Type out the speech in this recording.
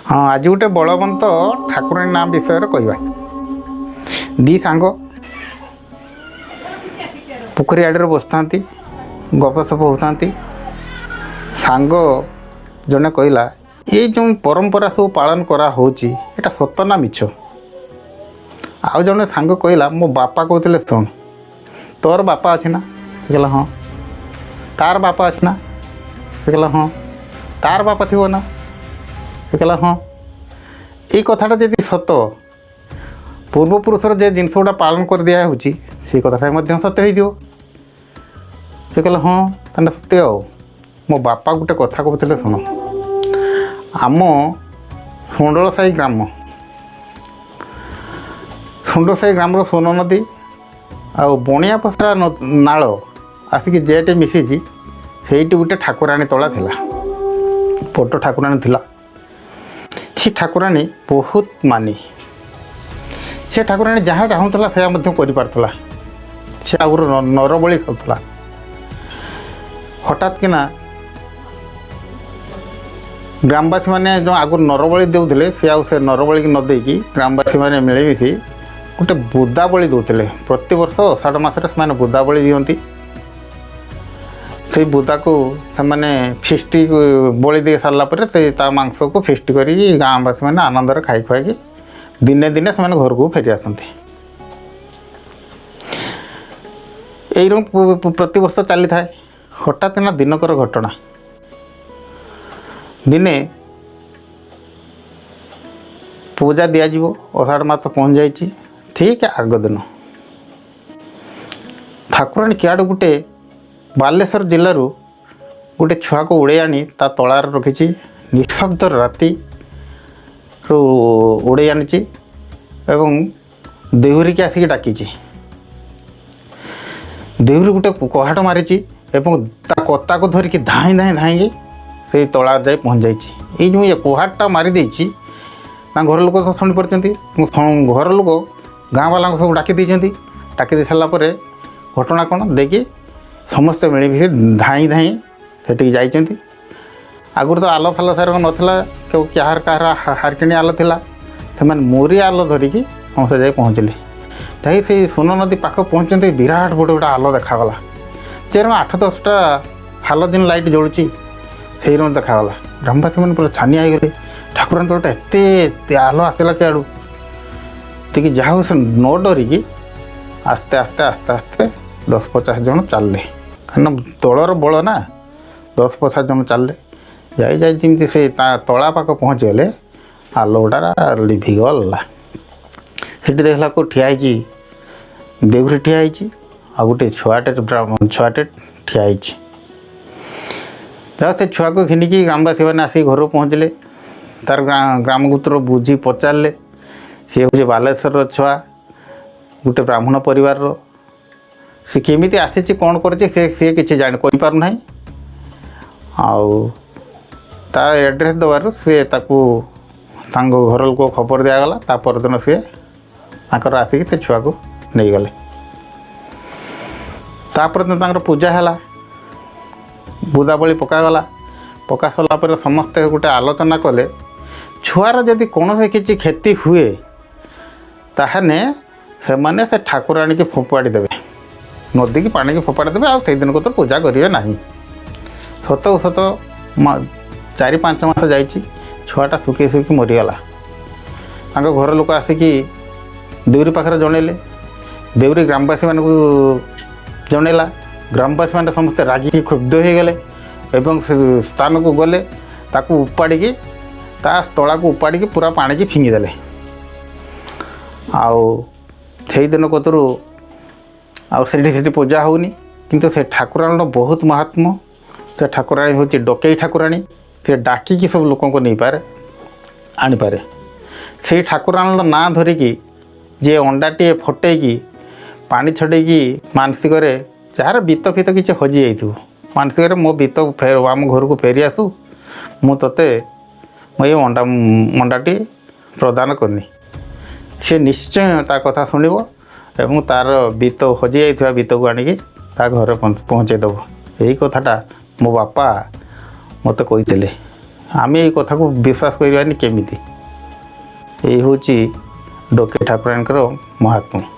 हाँ आज गोटे बलवंत ठाकुराणी नाम विषय कहवा दी सांग पोखरी आड़े बसता गपसप होता सांग जड़े कहला ये जो परंपरा सब पालन करा होची एटा सत ना मिछ। आउ जड़े सांग कहला मो बापा कहते शुण तोर बापा अच्छे ना कहला हाँ तार बापा अच्छे ना कहला हाँ तार बापा थी ना कहला हाँ ये कथाटा जी सत पूर्वपुरुषर जे जिनस गुड़ा पालन कर दिया होची से कथाटा सत्य हो कहला हाँ ताने सत्य आओ मो बापा गोटे कथा कहते शुण आम सुंडल साई ग्राम सोन नदी आ बणिया पसरा नाल आसिक जेटे मिसी से गोटे ठाकुराणी तला थिला बड़ ठाकुराणी थिला से ठाकुराणी बहुत मानी से ठाकुराणी जहाँ चाहूला से कर से आगुर नरबली खाऊला हठात किना ग्रामवासी मैंने जो आगुर नरबली देउथिले से नरबली की न देकी ग्रामवासी मैंने मिलमिशि गोटे बुदा बली दौले प्रति वर्ष अषाढ़ मसरे से बुदा बली दियंती से बुदा को से फिष्टी बली दे सारापर से मांस को फिष्टी कर गाँवासी मैंने आनंद खाई खुआई दिने दिने से घर को फेरी आसती यही प्रति वर्ष चली थाए। हठात ना दिनकर घटना दिने पूजा दिज्व अषाढ़ मास पहुँच जाइए ठीक आग दिन ठाकुराणी किआड़ गोटे बालेश्वर जिलूर गोटे छुआ को उड़े आनी ता तलार रखी निशब्द राति उड़े आनी एवं देहुरी की आसिक डाकी देहुरी गोटे कहाट मारी एवं ता कत्ता को धरिकी धाई धाई धाई से तलार जाए पहुँच जाइए ये कहाटा मारी देती घर लोक तो शुणी पार्टी घर लोक गाँ वाला सब डाकी दे सारापर घटना कौन देखिए समस्ते मिलमिशि धाई धाई से जाइए आगुरी तो आलो फाल सार नाला क्या हारकिणी आलो था से मोरी आलो धरिकी समस्ते जाए पहुँचले तही से सोन नदी पाख पहुँचते विराट बड़े गोटे आलो देखागला जे 8-10टा हालोजिन लाइट जलुची से देखागला ग्रामवासी मैंने पूरा छानिया हो गले ठाकुराणी तलटा एत आलो आसला क्या कि जहाँ से न डरिकी आस्ते आस्ते आस्ते आस्ते 10-50 जन चलले कारण तलर बल ना 10-50 जन चलले जमी से तला पाख पहुँचीगले आलोटा लिभिगला से देखला को ठियाई देवरी ठियाई आ गोटे छुआटे ठियाई जहाँ से छुआ को घिनिकी ग्रामवासी मैंने आसिक घर पहुँचले तार ग्रामगुत्र बुझी पचारे सी हूँ बालेश्वर छुआ गोटे ब्राह्मण परिवार सी केमी आसी कौन कर सी किसी जान पारना ता एड्रेस देवार सी घर लोक खबर दिगला ता परदिन सी आसिक से छुआ को नहीं गले तापर पूजा है बुदा बली पकागला पका सारापर समस्ते गोटे आलोचना कले छुआर जदि कौन से किसी क्षति हुए ताहने से ठाकुराणी की फोपाड़ी देवे नदी की पानी की फोपाड़ी देवे आ दिन को तो पूजा करेंगे ना सत सत 4-5 मास जाइए छुआटा सुखी सुखी मरीगला घर लोक आसिकी देवरी पाखे जनइले देवरी ग्रामवासी मान जनइला ग्रामवासी मैंने समस्ते रागिकी क्षुब्ध हो गले एवं स्थान को गले ताकू उपाड़ी ता तला को उपाड़ी पूरा पानी की फिंगिदेले आई दिन कतरू आठी पूजा होनी किंतु से ठाकुराणी बहुत महात्मा से ठाकुराणी हूँ डकई ठाकुराणी से डाकिकी सब लोक नहीं पारे आनीपारे से ठाकुराणी ना धरिकी जे अंडाटे फटेकी पानी छड़ेकी मानसिक जार बीत फीत किसी हजि जाइए मानसिक मो बीत आम घर को फेरी आसू मुझे ये अंडाटी प्रदान करनी सी निश्चय ता कथा शुणव एवं तार बीत हजि जाइए बीत को आणिकी घर पहुँचेदेव यही कथाटा मो बापा मत कही ଆମେ ଏଇ କଥାକୁ ବିଶ୍ୱାସ କରିବାନି କେମିତି। ଏଇ ହେଉଛି ଡୋକେ ଠାକୁରାଣୀଙ୍କର ମହାତ୍ମ୍ୟ।